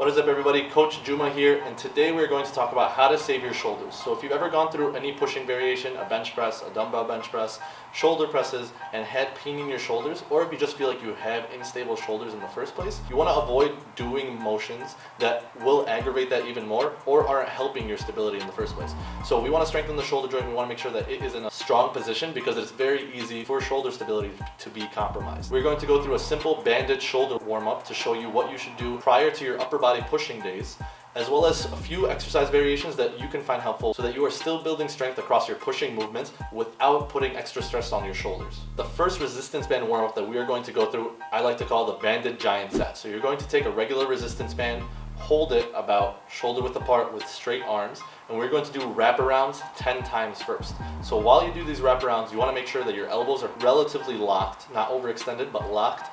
What is up everybody, Coach Juma here, and today we're going to talk about how to save your shoulders. So if you've ever gone through any pushing variation, a bench press, a dumbbell bench press, shoulder presses, and had pain in your shoulders, or if you just feel like you have unstable shoulders in the first place, you want to avoid doing motions that will aggravate that even more or aren't helping your stability in the first place. So we want to strengthen the shoulder joint. We want to make sure that it is in a strong position because it's very easy for shoulder stability to be compromised. We're going to go through a simple banded shoulder warm-up to show you what you should do prior to your upper body pushing days, as well as a few exercise variations that you can find helpful so that you are still building strength across your pushing movements without putting extra stress on your shoulders. The first resistance band warm-up that we are going to go through, I like to call the banded giant set. So you're going to take a regular resistance band, hold it about shoulder width apart with straight arms, and we're going to do wraparounds 10 times first. So while you do these wraparounds, you want to make sure that your elbows are relatively locked, not overextended, but locked,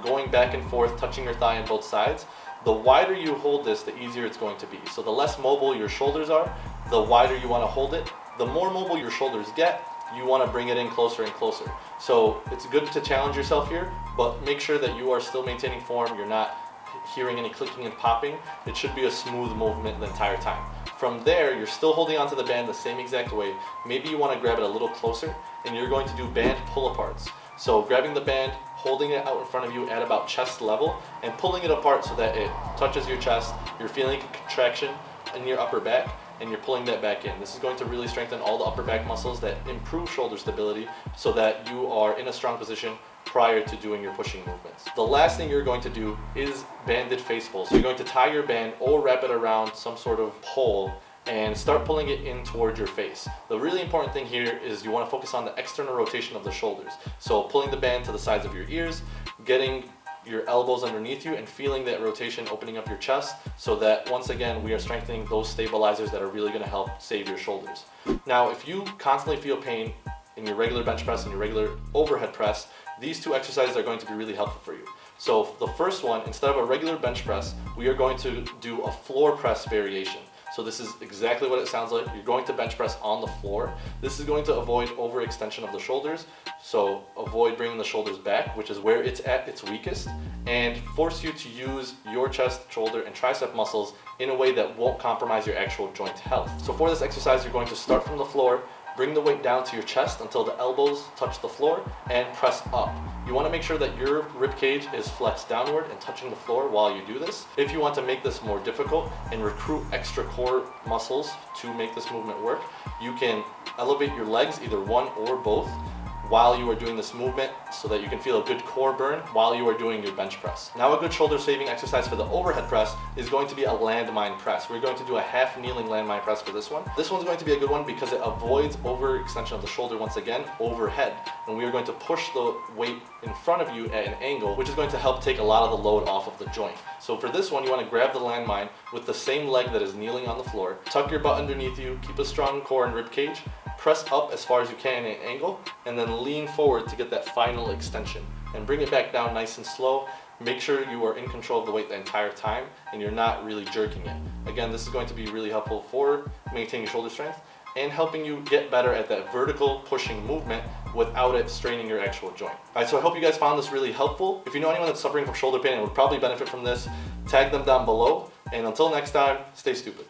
going back and forth, touching your thigh on both sides. The wider you hold this, the easier it's going to be. So the less mobile your shoulders are, the wider you want to hold it. The more mobile your shoulders get, you want to bring it in closer and closer. So it's good to challenge yourself here, but make sure that you are still maintaining form. You're not hearing any clicking and popping. It should be a smooth movement the entire time. From there, you're still holding onto the band the same exact way. Maybe you want to grab it a little closer, and you're going to do band pull-aparts. So grabbing the band, holding it out in front of you at about chest level, and pulling it apart so that it touches your chest. You're feeling a contraction in your upper back, and you're pulling that back in. This is going to really strengthen all the upper back muscles that improve shoulder stability so that you are in a strong position prior to doing your pushing movements. The last thing you're going to do is banded face pulls. So you're going to tie your band or wrap it around some sort of pole and start pulling it in towards your face. The really important thing here is you want to focus on the external rotation of the shoulders. So pulling the band to the sides of your ears, getting your elbows underneath you and feeling that rotation opening up your chest so that once again we are strengthening those stabilizers that are really going to help save your shoulders. Now if you constantly feel pain in your regular bench press and your regular overhead press, these two exercises are going to be really helpful for you. So the first one, instead of a regular bench press, we are going to do a floor press variation. So this is exactly what it sounds like. You're going to bench press on the floor. This is going to avoid overextension of the shoulders, so avoid bringing the shoulders back, which is where it's at its weakest, and force you to use your chest, shoulder, and tricep muscles in a way that won't compromise your actual joint health. So for this exercise, you're going to start from the floor, bring the weight down to your chest until the elbows touch the floor, and press up. You want to make sure that your rib cage is flexed downward and touching the floor while you do this. If you want to make this more difficult and recruit extra core muscles to make this movement work, you can elevate your legs, either one or both, while you are doing this movement so that you can feel a good core burn while you are doing your bench press. Now a good shoulder saving exercise for the overhead press is going to be a landmine press. We're going to do a half kneeling landmine press for this one. This one's going to be a good one because it avoids overextension of the shoulder once again overhead. And we are going to push the weight in front of you at an angle, which is going to help take a lot of the load off of the joint. So for this one, you want to grab the landmine with the same leg that is kneeling on the floor, tuck your butt underneath you, keep a strong core and rib cage, press up as far as you can at an angle, and then lean forward to get that final extension. And bring it back down nice and slow. Make sure you are in control of the weight the entire time and you're not really jerking it. Again, this is going to be really helpful for maintaining shoulder strength and helping you get better at that vertical pushing movement without it straining your actual joint. Alright, so I hope you guys found this really helpful. If you know anyone that's suffering from shoulder pain and would probably benefit from this, tag them down below. And until next time, stay stupid.